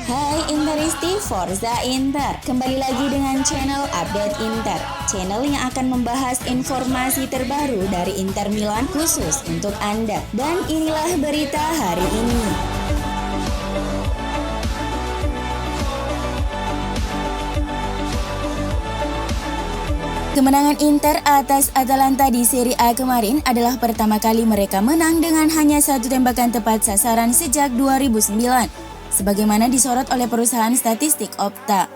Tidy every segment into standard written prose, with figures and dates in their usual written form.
Hai Interisti, Forza Inter. Kembali lagi dengan channel Update Inter, channel yang akan membahas informasi terbaru dari Inter Milan khusus untuk Anda. Dan inilah berita hari ini. Kemenangan Inter atas Atalanta di Serie A kemarin adalah pertama kali mereka menang dengan hanya satu tembakan tepat sasaran sejak 2009, sebagaimana disorot oleh perusahaan statistik Opta.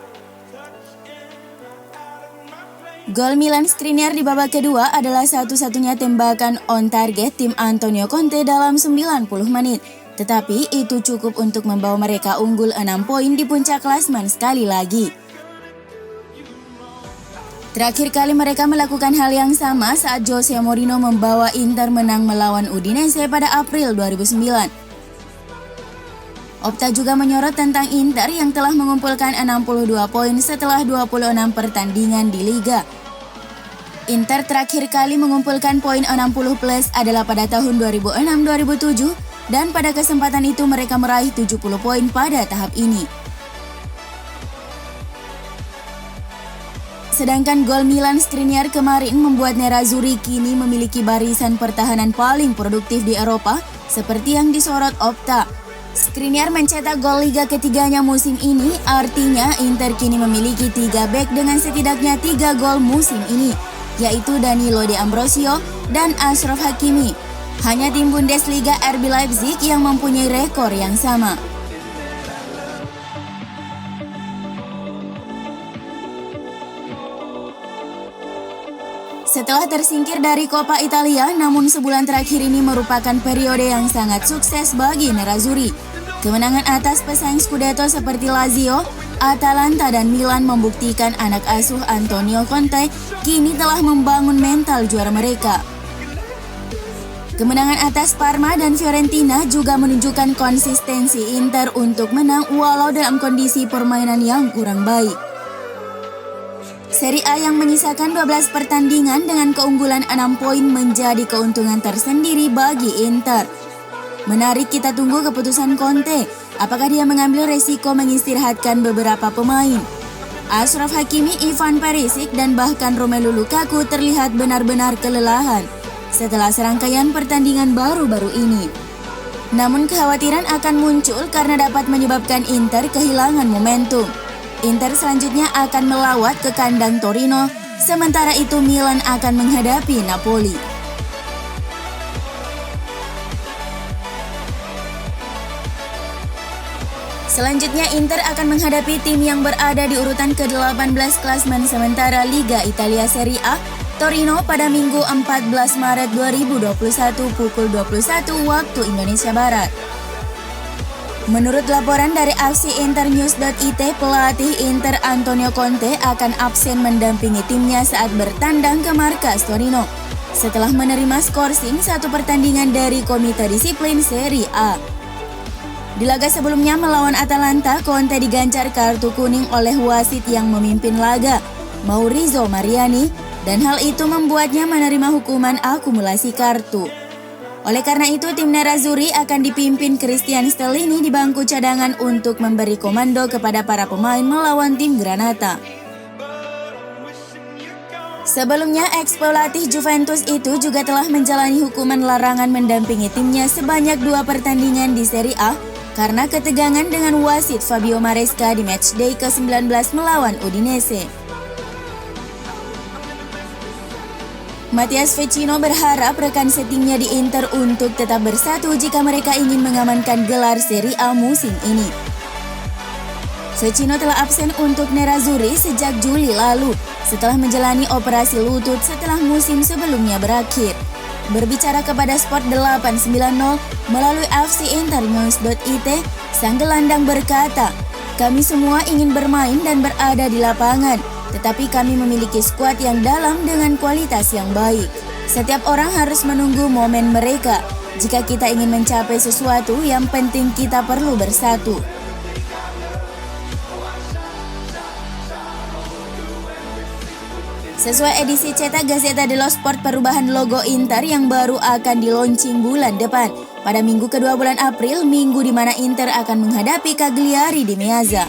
Gol Milan Skriniar di babak kedua adalah satu-satunya tembakan on target tim Antonio Conte dalam 90 menit, tetapi itu cukup untuk membawa mereka unggul 6 poin di puncak klasemen sekali lagi. Terakhir kali mereka melakukan hal yang sama saat Jose Mourinho membawa Inter menang melawan Udinese pada April 2009. Opta juga menyorot tentang Inter yang telah mengumpulkan 62 poin setelah 26 pertandingan di Liga. Inter terakhir kali mengumpulkan poin 60 plus adalah pada tahun 2006-2007 dan pada kesempatan itu mereka meraih 70 poin pada tahap ini. Sedangkan gol Milan Skriniar kemarin membuat Nerazzurri kini memiliki barisan pertahanan paling produktif di Eropa seperti yang disorot Opta. Skriniar mencetak gol Liga ketiganya musim ini, artinya Inter kini memiliki 3 bek dengan setidaknya 3 gol musim ini, yaitu Danilo De Ambrosio dan Achraf Hakimi. Hanya tim Bundesliga RB Leipzig yang mempunyai rekor yang sama. Setelah tersingkir dari Coppa Italia, namun sebulan terakhir ini merupakan periode yang sangat sukses bagi Nerazzurri. Kemenangan atas pesaing Scudetto seperti Lazio, Atalanta dan Milan membuktikan anak asuh Antonio Conte kini telah membangun mental juara mereka. Kemenangan atas Parma dan Fiorentina juga menunjukkan konsistensi Inter untuk menang walau dalam kondisi permainan yang kurang baik. Serie A yang menyisakan 12 pertandingan dengan keunggulan 6 poin menjadi keuntungan tersendiri bagi Inter. Menarik kita tunggu keputusan Conte, apakah dia mengambil resiko mengistirahatkan beberapa pemain. Achraf Hakimi, Ivan Perisic dan bahkan Romelu Lukaku terlihat benar-benar kelelahan setelah serangkaian pertandingan baru-baru ini. Namun kekhawatiran akan muncul karena dapat menyebabkan Inter kehilangan momentum. Inter selanjutnya akan melawat ke kandang Torino, sementara itu Milan akan menghadapi Napoli. Selanjutnya Inter akan menghadapi tim yang berada di urutan ke-18 klasemen sementara Liga Italia Serie A, Torino pada Minggu 14 Maret 2021 pukul 21 waktu Indonesia Barat. Menurut laporan dari fcinternews.it, pelatih Inter Antonio Conte akan absen mendampingi timnya saat bertandang ke markas Torino setelah menerima skorsing satu pertandingan dari Komite Disiplin Serie A. Di laga sebelumnya melawan Atalanta, Conte digancar kartu kuning oleh wasit yang memimpin laga, Maurizio Mariani, dan hal itu membuatnya menerima hukuman akumulasi kartu. Oleh karena itu, tim Nerazzurri akan dipimpin Christian Stellini di bangku cadangan untuk memberi komando kepada para pemain melawan tim Granata. Sebelumnya, ex-pelatih Juventus itu juga telah menjalani hukuman larangan mendampingi timnya sebanyak 2 pertandingan di Serie A karena ketegangan dengan wasit Fabio Maresca di matchday ke-19 melawan Udinese. Matthias Vecino berharap rekan setimnya di Inter untuk tetap bersatu jika mereka ingin mengamankan gelar Serie A musim ini. Vecino telah absen untuk Nerazzurri sejak Juli lalu setelah menjalani operasi lutut setelah musim sebelumnya berakhir. Berbicara kepada Sport 890 melalui fcinternews.it, sang gelandang berkata, "Kami semua ingin bermain dan berada di lapangan, tetapi kami memiliki skuad yang dalam dengan kualitas yang baik. Setiap orang harus menunggu momen mereka. Jika kita ingin mencapai sesuatu, yang penting kita perlu bersatu." Sesuai edisi cetak Gazzetta dello Sport, perubahan logo Inter yang baru akan dilaunching bulan depan. Pada minggu kedua bulan April, minggu di mana Inter akan menghadapi Cagliari di Meazza.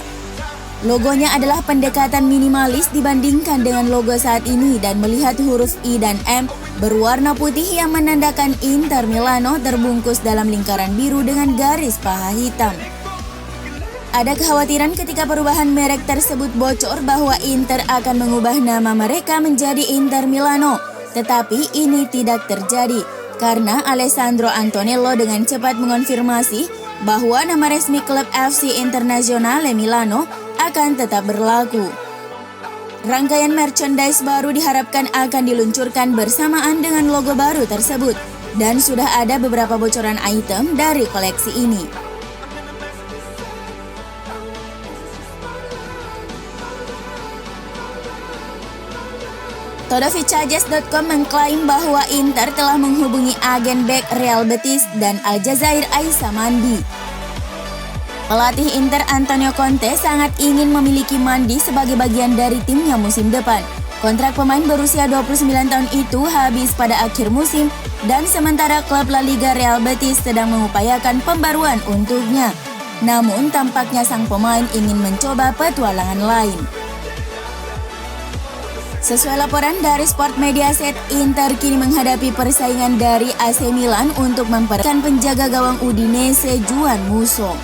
Logonya adalah pendekatan minimalis dibandingkan dengan logo saat ini dan melihat huruf I dan M berwarna putih yang menandakan Inter Milano terbungkus dalam lingkaran biru dengan garis paha hitam. Ada kekhawatiran ketika perubahan merek tersebut bocor bahwa Inter akan mengubah nama mereka menjadi Inter Milano. Tetapi ini tidak terjadi karena Alessandro Antonello dengan cepat mengonfirmasi bahwa nama resmi klub FC Internazionale Milano akan tetap berlaku. Rangkaian merchandise baru diharapkan akan diluncurkan bersamaan dengan logo baru tersebut dan sudah ada beberapa bocoran item dari koleksi ini. Todoficcages.com mengklaim bahwa Inter telah menghubungi agen bek Real Betis dan Aljazair Aissa Mandi. Pelatih Inter Antonio Conte sangat ingin memiliki Mandi sebagai bagian dari timnya musim depan. Kontrak pemain berusia 29 tahun itu habis pada akhir musim dan sementara klub La Liga Real Betis sedang mengupayakan pembaruan untuknya. Namun tampaknya sang pemain ingin mencoba petualangan lain. Sesuai laporan dari Sport Mediaset, Inter kini menghadapi persaingan dari AC Milan untuk mempertahankan penjaga gawang Udinese Juan Musso.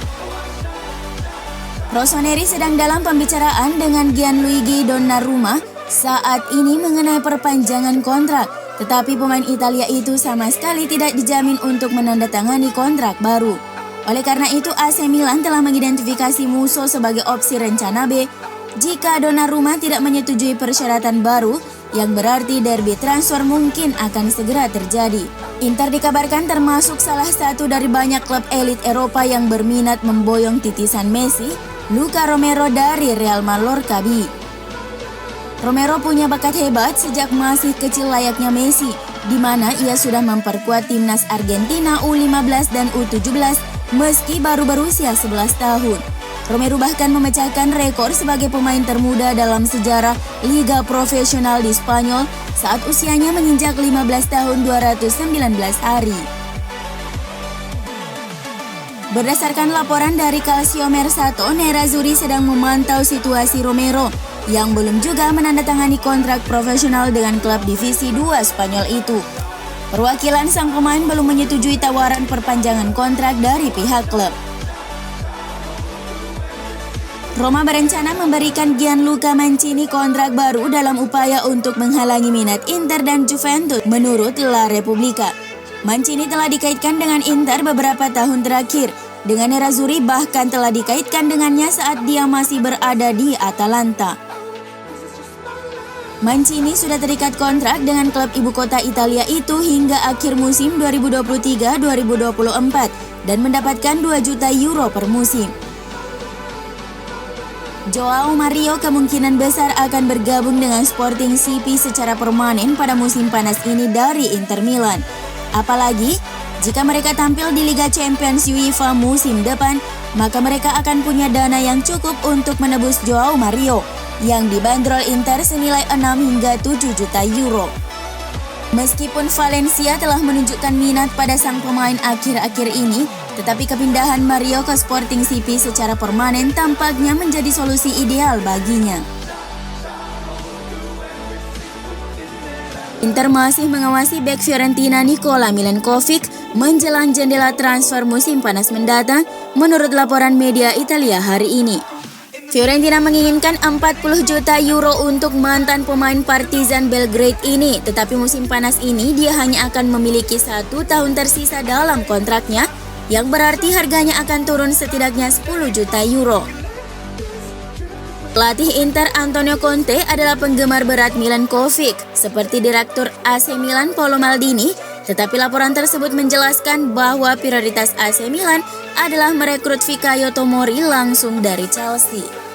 Rossoneri sedang dalam pembicaraan dengan Gianluigi Donnarumma saat ini mengenai perpanjangan kontrak, tetapi pemain Italia itu sama sekali tidak dijamin untuk menandatangani kontrak baru. Oleh karena itu, AC Milan telah mengidentifikasi Musso sebagai opsi rencana B jika Donnarumma tidak menyetujui persyaratan baru, yang berarti derby transfer mungkin akan segera terjadi. Inter dikabarkan termasuk salah satu dari banyak klub elit Eropa yang berminat memboyong titisan Messi, Luka Romero dari Real Mallorca B. Romero punya bakat hebat sejak masih kecil layaknya Messi, di mana ia sudah memperkuat timnas Argentina U15 dan U17 meski baru berusia 11 tahun. Romero bahkan memecahkan rekor sebagai pemain termuda dalam sejarah Liga Profesional di Spanyol saat usianya menginjak 15 tahun 219 hari. Berdasarkan laporan dari Calcio Mercato, Nerazzurri sedang memantau situasi Romero yang belum juga menandatangani kontrak profesional dengan klub divisi 2 Spanyol itu. Perwakilan sang pemain belum menyetujui tawaran perpanjangan kontrak dari pihak klub. Roma berencana memberikan Gianluca Mancini kontrak baru dalam upaya untuk menghalangi minat Inter dan Juventus, menurut La Repubblica. Mancini telah dikaitkan dengan Inter beberapa tahun terakhir. Dengan Nerazzurri bahkan telah dikaitkan dengannya saat dia masih berada di Atalanta. Mancini sudah terikat kontrak dengan klub ibu kota Italia itu hingga akhir musim 2023-2024 dan mendapatkan 2 juta euro per musim. Joao Mario kemungkinan besar akan bergabung dengan Sporting CP secara permanen pada musim panas ini dari Inter Milan. Apalagi, jika mereka tampil di Liga Champions UEFA musim depan, maka mereka akan punya dana yang cukup untuk menebus Joao Mario, yang dibanderol Inter senilai 6 hingga 7 juta euro. Meskipun Valencia telah menunjukkan minat pada sang pemain akhir-akhir ini, tetapi kepindahan Mario ke Sporting CP secara permanen tampaknya menjadi solusi ideal baginya. Inter masih mengawasi bek Fiorentina Nikola Milenkovic menjelang jendela transfer musim panas mendatang, menurut laporan media Italia hari ini. Fiorentina menginginkan 40 juta euro untuk mantan pemain Partizan Belgrade ini, tetapi musim panas ini dia hanya akan memiliki 1 tahun tersisa dalam kontraknya, yang berarti harganya akan turun setidaknya 10 juta euro. Pelatih Inter Antonio Conte adalah penggemar berat Milenkovic, seperti Direktur AC Milan Paolo Maldini, tetapi laporan tersebut menjelaskan bahwa prioritas AC Milan adalah merekrut Fikayo Tomori langsung dari Chelsea.